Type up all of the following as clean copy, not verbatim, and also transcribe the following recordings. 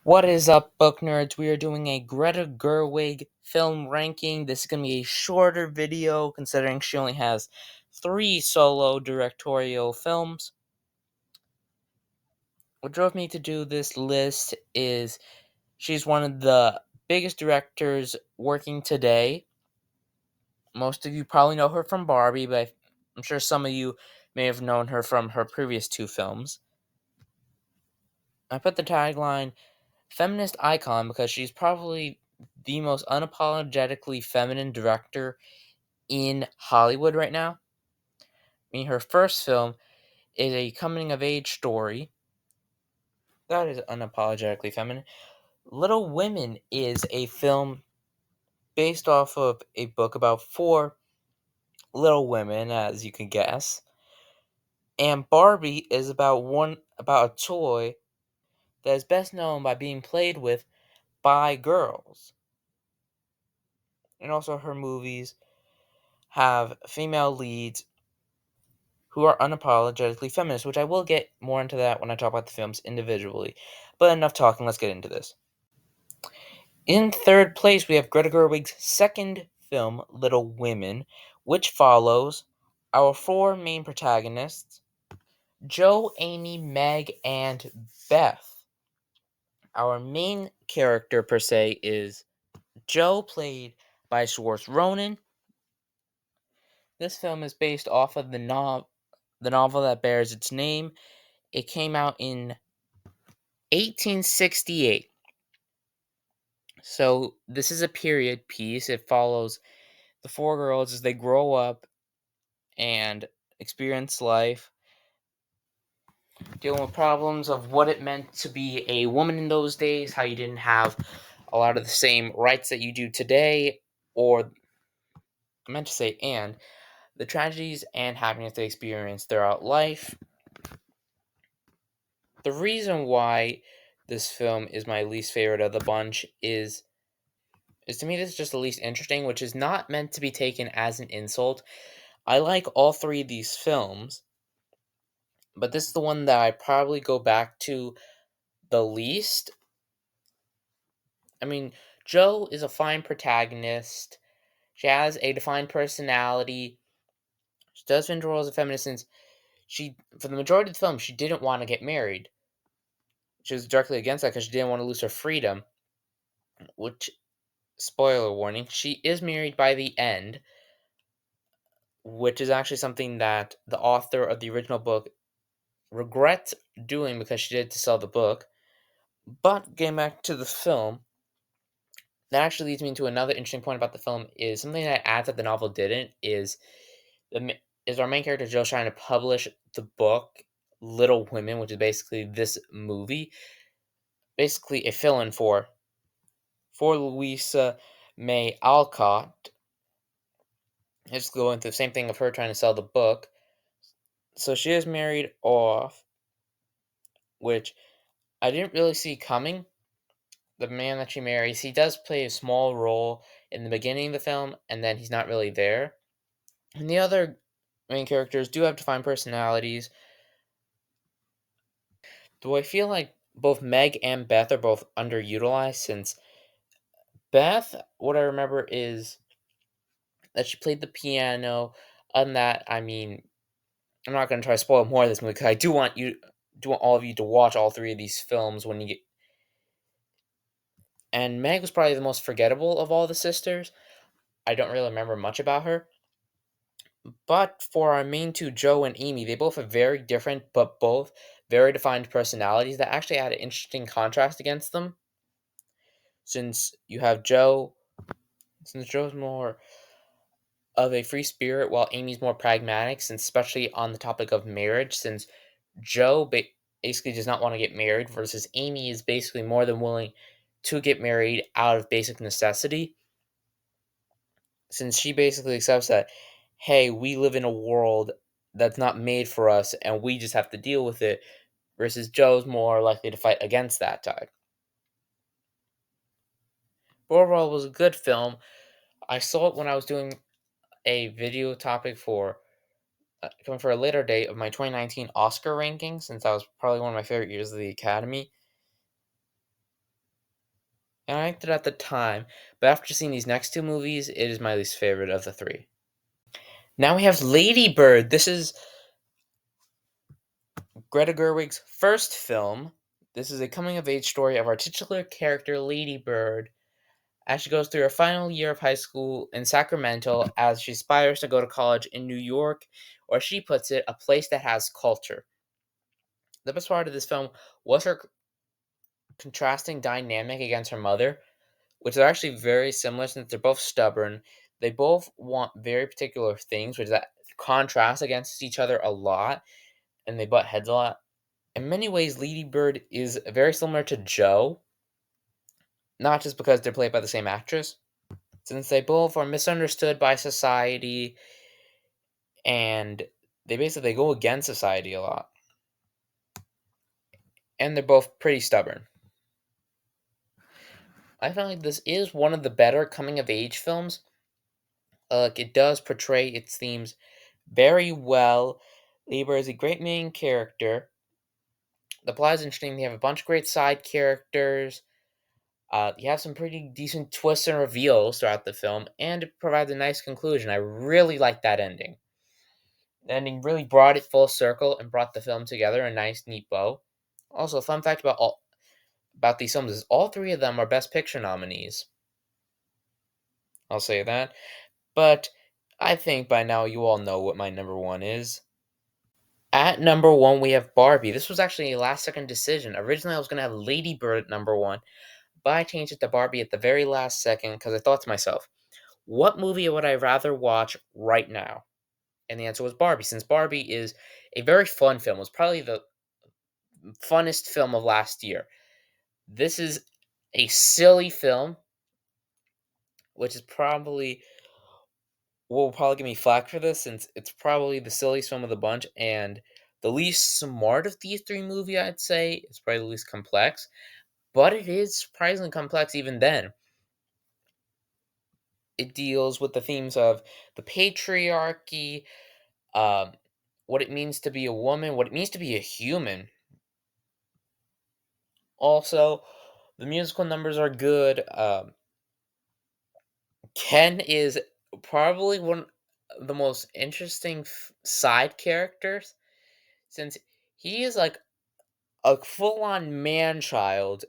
What is up, book nerds? We are doing a Greta Gerwig film ranking. This is going to be a shorter video considering she only has 3 solo directorial films. What drove me to do this list is she's one of the biggest directors working today. Most of you probably know her from Barbie, but I'm sure some of you may have known her from her previous 2 films. I put the tagline feminist icon because she's probably the most unapologetically feminine director in Hollywood right now. I mean, her first film is a coming of age story that is unapologetically feminine. Little Women is a film based off of a book about 4 little women, as you can guess. And Barbie is about a toy that is best known by being played with by girls. And also her movies have female leads who are unapologetically feminist, which I will get more into that when I talk about the films individually. But enough talking, let's get into this. In third place, we have Greta Gerwig's second film, Little Women, which follows our 4 main protagonists, Joe, Amy, Meg, and Beth. Our main character, per se, is Joe, played by Saoirse Ronan. This film is based off of the novel that bears its name. It came out in 1868. So this is a period piece. It follows the 4 girls as they grow up and experience life, dealing with problems of what it meant to be a woman in those days, how you didn't have a lot of the same rights that you do today, or I meant to say and the tragedies and happiness they experience throughout life. The reason why this film is my least favorite of the bunch is to me this is just the least interesting, which is not meant to be taken as an insult. I like all 3 of these films, but this is the one that I probably go back to the least. I mean, Jo is a fine protagonist. She has a defined personality. She does fit into roles of feminist since for the majority of the film, she didn't want to get married. She was directly against that because she didn't want to lose her freedom, which, spoiler warning, she is married by the end, which is actually something that the author of the original book regrets doing because she did it to sell the book. But getting back to the film, that actually leads me into another interesting point about the film is something that adds that the novel didn't is our main character Joe trying to publish the book Little Women, which is basically this movie, basically a fill-in for Louisa May Alcott. It's going through the same thing of her trying to sell the book. So she is married off, which I didn't really see coming. The man that she marries, he does play a small role in the beginning of the film, and then he's not really there. And the other main characters do have defined personalities, though I feel like both Meg and Beth are both underutilized, since Beth, what I remember is that she played the piano. On that, I mean, I'm not going to try to spoil more of this movie because I do want all of you to watch all 3 of these films when you get. And Meg was probably the most forgettable of all the sisters. I don't really remember much about her. But for our main 2, Joe and Amy, they both have very different but both very defined personalities that actually add an interesting contrast against them. Since you have Joe, since Joe's more of a free spirit while Amy's more pragmatic, since especially on the topic of marriage, since Joe basically does not want to get married versus Amy is basically more than willing to get married out of basic necessity, since she basically accepts that, hey, we live in a world that's not made for us and we just have to deal with it, versus Joe's more likely to fight against that tide. But overall, it was a good film. I saw it when I was doing a video topic for coming for a later date of my 2019 Oscar ranking, since that was probably one of my favorite years of the Academy. and I liked it at the time, but after seeing these next two movies, it is my least favorite of the three. Now we have Lady Bird. This is Greta Gerwig's first film. This is a coming of age story of our titular character, Lady Bird, as she goes through her final year of high school in Sacramento as she aspires to go to college in New York, or she puts it, a place that has culture. The best part of this film was her contrasting dynamic against her mother, which are actually very similar since they're both stubborn. They both want very particular things, which that contrast against each other a lot, and they butt heads a lot. In many ways, Lady Bird is very similar to Joe, not just because they're played by the same actress, since they both are misunderstood by society and they basically go against society a lot. And they're both pretty stubborn. I feel like this is one of the better coming of age films. Like it does portray its themes very well. Lieber is a great main character. The plot is interesting. They have a bunch of great side characters. You have some pretty decent twists and reveals throughout the film, and it provides a nice conclusion. I really like that ending. The ending really brought it full circle and brought the film together in a nice, neat bow. Also, a fun fact about these films is all three of them are Best Picture nominees. I'll say that. But I think by now you all know what my number one is. At number one, we have Barbie. This was actually a last second decision. Originally, I was going to have Lady Bird at number one, but I changed it to Barbie at the very last second because I thought to myself, what movie would I rather watch right now? And the answer was Barbie, since Barbie is a very fun film. It was probably the funnest film of last year. This is a silly film, which is probably will probably give me flack for this since it's probably the silliest film of the bunch and the least smart of these three movies, I'd say. It's probably the least complex, but it is surprisingly complex even then. It deals with the themes of the patriarchy, um, what it means to be a woman, what it means to be a human. Also, the musical numbers are good. Ken is probably one of the most interesting side characters since he is like a full-on man child,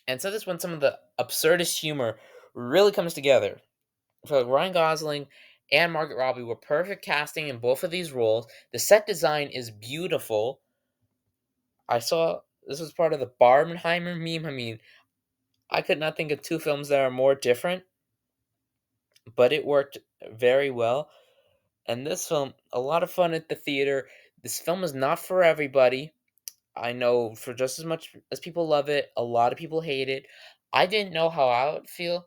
and so this when some of the absurdist humor really comes together. So Ryan Gosling and Margaret Robbie were perfect casting in both of these roles. The set design is beautiful. I saw this was part of the Barbenheimer meme. I mean, I could not think of two films that are more different, but it worked very well. And this film, a lot of fun at the theater. This film is not for everybody. I know for just as much as people love it, a lot of people hate it. I didn't know how I would feel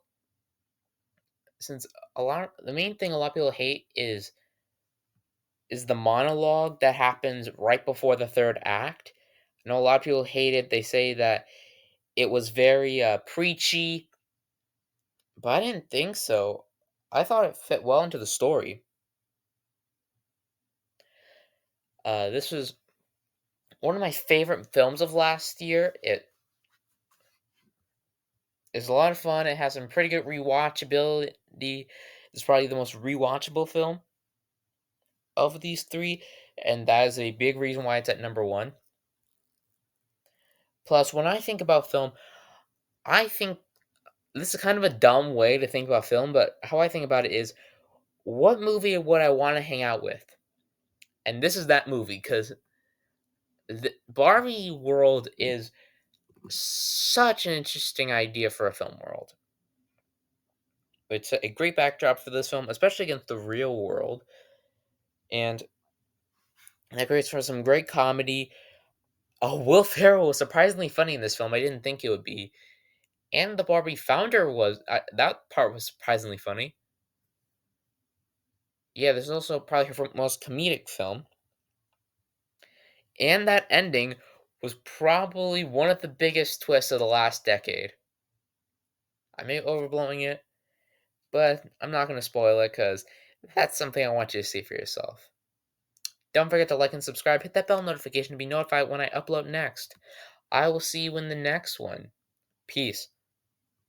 since the main thing a lot of people hate is the monologue that happens right before the third act. I know a lot of people hate it. They say that it was very preachy, but I didn't think so. I thought it fit well into the story. This was one of my favorite films of last year. It is a lot of fun. It has some pretty good rewatchability. It's probably the most rewatchable film of these three, and that is a big reason why it's at number one. Plus, when I think about film, I think this is kind of a dumb way to think about film, but how I think about it is what movie would I want to hang out with? And this is that movie because the Barbie world is such an interesting idea for a film world. It's a great backdrop for this film, especially against the real world. And that creates for some great comedy. Oh, Will Ferrell was surprisingly funny in this film. I didn't think it would be. And the Barbie founder was that part was surprisingly funny. Yeah, this is also probably her most comedic film. And that ending was probably one of the biggest twists of the last decade. I may be overblowing it, but I'm not going to spoil it because that's something I want you to see for yourself. Don't forget to like and subscribe. Hit that bell notification to be notified when I upload next. I will see you in the next one. Peace.